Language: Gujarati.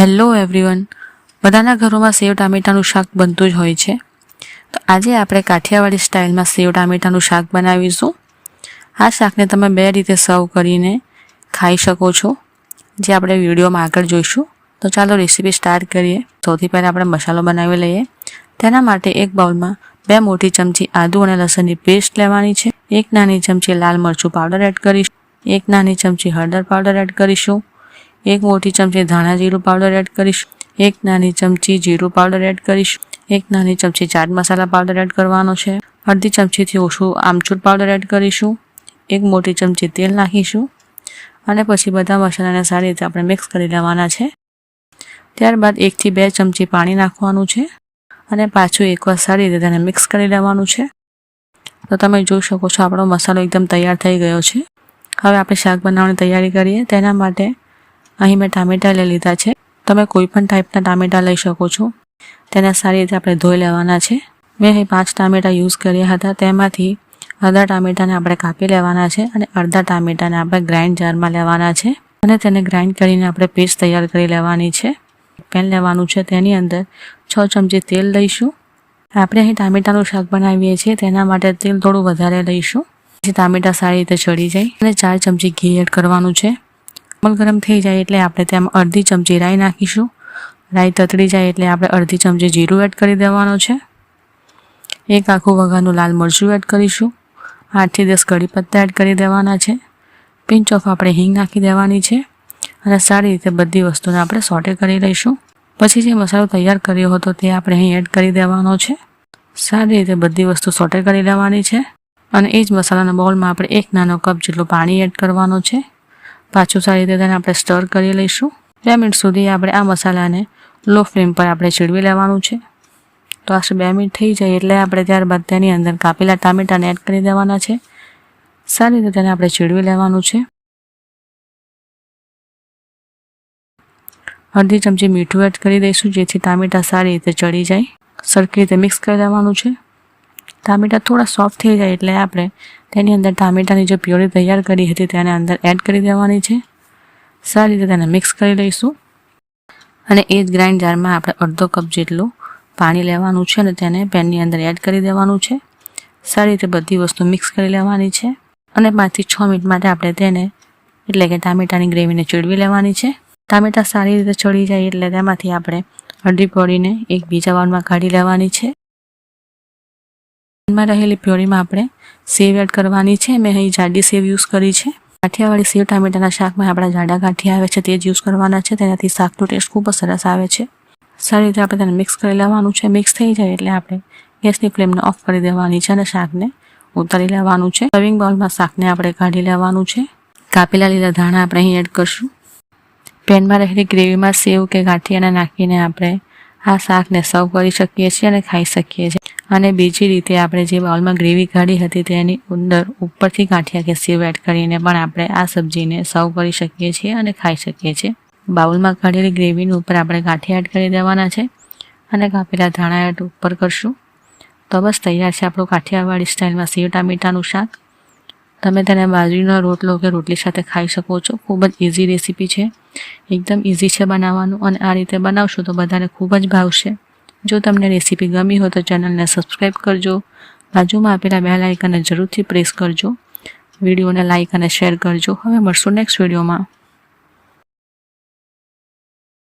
હેલો એવરીવન, બધાના ઘરોમાં સેવ ટામેટાનું શાક બનતું જ હોય છે. તો આજે આપણે કાઠિયાવાડી સ્ટાઇલમાં સેવ ટામેટાનું શાક બનાવીશું. આ શાકને તમે બે રીતે સર્વ કરીને ખાઈ શકો છો, જે આપણે વિડીયોમાં આગળ જોઈશું. તો ચાલો રેસીપી સ્ટાર્ટ કરીએ. સૌથી પહેલાં આપણે મસાલો બનાવી લઈએ. તેના માટે એક બાઉલમાં 2 મોટી ચમચી આદુ અને લસણની પેસ્ટ લેવાની છે. 1 નાની ચમચી લાલ મરચું પાવડર એડ કરીશું. 1 નાની ચમચી હળદર પાવડર એડ કરીશું. 1 મોટી ચમચી ધાણા જીરું પાવડર એડ કરીશું. 1 નાની ચમચી જીરું પાવડર એડ કરીશું. 1 નાની ચમચી ચાટ મસાલા પાવડર એડ કરવાનો છે. અડધી ચમચીથી ઓછું આમચૂર પાવડર એડ કરીશું. 1 મોટી ચમચી તેલ નાખીશું અને પછી બધા મસાલાને સારી રીતે આપણે મિક્સ કરી લેવાના છે. ત્યારબાદ 1 થી 2 ચમચી પાણી નાખવાનું છે અને પાછું એકવાર સારી રીતે તેને મિક્સ કરી લેવાનું છે. તો તમે જોઈ શકો છો આપણો મસાલો એકદમ તૈયાર થઈ ગયો છે. હવે આપણે શાક બનાવવાની તૈયારી કરીએ. તેના માટે અહીં મેં ટામેટાં લઈ લીધા છે. તમે કોઈ પણ ટાઈપના ટામેટાં લઈ શકો છો. તેને સારી રીતે આપણે ધોઈ લેવાના છે. મેં અહીં 5 ટામેટાં યુઝ કર્યા હતા. તેમાંથી અડધા ટામેટાને આપણે કાપી લેવાના છે અને અડધા ટામેટાને આપણે ગ્રાઇન્ડ જારમાં લેવાના છે અને તેને ગ્રાઇન્ડ કરીને આપણે પેસ્ટ તૈયાર કરી લેવાની છે. પેન લેવાનું છે, તેની અંદર 6 ચમચી તેલ લઈશું. આપણે અહીં ટામેટાનું શાક બનાવીએ છીએ, તેના માટે તેલ થોડું વધારે લઈશું, જેથી ટામેટાં સારી રીતે ચડી જાય. અને 4 ચમચી ઘી એડ કરવાનું છે. ગરમ થઈ જાય એટલે આપણે તેમાં અડધી ચમચી રાઈ નાખીશું. રાઈ તતડી જાય એટલે આપણે અડધી ચમચી જીરું એડ કરી દેવાનો છે. 1 આખું વઘારનું લાલ મરચું એડ કરીશું. 8 થી 10 કડી પત્તા એડ કરી દેવાના છે. પિંચ ઓફ આપણે હિંગ નાખી દેવાની છે અને સારી રીતે બધી વસ્તુને આપણે સોટે કરી લઈશું. પછી જે મસાલો તૈયાર કર્યો હતો તે આપણે અહીં એડ કરી દેવાનો છે. સારી રીતે બધી વસ્તુ સોટે કરી લેવાની છે અને એ જ મસાલાના બાઉલમાં આપણે 1 નાનો કપ જેટલું પાણી એડ કરવાનો છે. પાછું સારી રીતે તેને આપણે સ્ટર કરી લઈશું. 2 મિનિટ સુધી આપણે આ મસાલાને લો ફ્લેમ પર આપણે ચીડવી લેવાનું છે. તો આ 2 મિનિટ થઈ જાય એટલે આપણે ત્યારબાદ તેની અંદર કાપેલા ટામેટાને એડ કરી દેવાના છે. સારી રીતે તેને આપણે ચીડવી લેવાનું છે. અડધી ચમચી મીઠું એડ કરી દઈશું, જેથી ટામેટા સારી રીતે ચડી જાય. સરખી રીતે મિક્સ કરી દેવાનું છે. ટામેટા થોડા સોફ્ટ થઈ જાય એટલે આપણે તેની અંદર ટામેટાની જે પ્યોરી તૈયાર કરી હતી તેને અંદર એડ કરી દેવાની છે. સારી રીતે તેને મિક્સ કરી લઈશું અને એ જ ગ્રાઇન્ડ જારમાં આપણે અડધો કપ જેટલું પાણી લેવાનું છે અને તેને પેનની અંદર એડ કરી દેવાનું છે. સારી રીતે બધી વસ્તુ મિક્સ કરી લેવાની છે અને 5 થી 6 મિનિટ માટે આપણે તેને એટલે કે ટામેટાની ગ્રેવીને ચીડવી લેવાની છે. ટામેટા સારી રીતે ચડી જાય એટલે તેમાંથી આપણે અડધી પ્યોરીને એક બીજા બાઉલમાં કાઢી લેવાની છે. માં રહેલી પ્યોરીમાં આપણે સેવ એડ કરવાની છે. મેં અહીં જાડી સેવ યુઝ કરી છે. કાઠિયાવાડી સેવ ટામેટાના શાકમાં આપણા જાડા ગાંઠિયા આવે છે તે જ યુઝ કરવાના છે. તેનાથી શાકનો ટેસ્ટ ખૂબ જ સરસ આવે છે. સારી રીતે આપણે તેને મિક્સ કરી લેવાનું છે. મિક્સ થઈ જાય એટલે આપણે ગેસની ફ્લેમને ઓફ કરી દેવાની છે અને શાકને ઉતારી લેવાનું છે. સર્વિંગ બાઉલમાં શાકને આપણે કાઢી લેવાનું છે. કાપેલા લીલા ધાણા આપણે અહીં એડ કરશું. પેનમાં રહેલી ગ્રેવીમાં સેવ કે ગાંઠિયાને નાખીને આપણે આ શાકને સર્વ કરી શકીએ છીએ અને ખાઈ શકીએ છીએ. અને બીજી રીતે આપણે જે બાઉલમાં ગ્રેવી કાઢી હતી તેની અંદર ઉપરથી ગાંઠિયા કે સેવ એડ કરીને પણ આપણે આ સબ્જીને સર્વ કરી શકીએ છીએ અને ખાઈ શકીએ છીએ. બાઉલમાં કાઢેલી ગ્રેવીની ઉપર આપણે ગાંઠિયા એડ કરી દેવાના છે અને કાપેલા ધાણા એડ ઉપર કરશું. તો બસ તૈયાર છે આપણું કાઠિયાવાડી સ્ટાઇલમાં સેવ ટામેટાનું શાક. તમે તેને બાજરીનો રોટલો કે રોટલી સાથે ખાઈ શકો છો. ખૂબ જ ઇઝી રેસીપી છે. એકદમ ઇઝી છે બનાવવાનું અને આ રીતે બનાવશો તો બધાને ખૂબ જ ભાવશે. જો તમને રેસીપી ગમી હોય તો ચેનલને સબસ્ક્રાઈબ કરજો. બાજુમાં આપેલા બેલ આઇકનને જરૂરથી પ્રેસ કરજો. વિડીયોને લાઇક અને શેર કરજો. હવે મળશું નેક્સ્ટ વિડીયોમાં.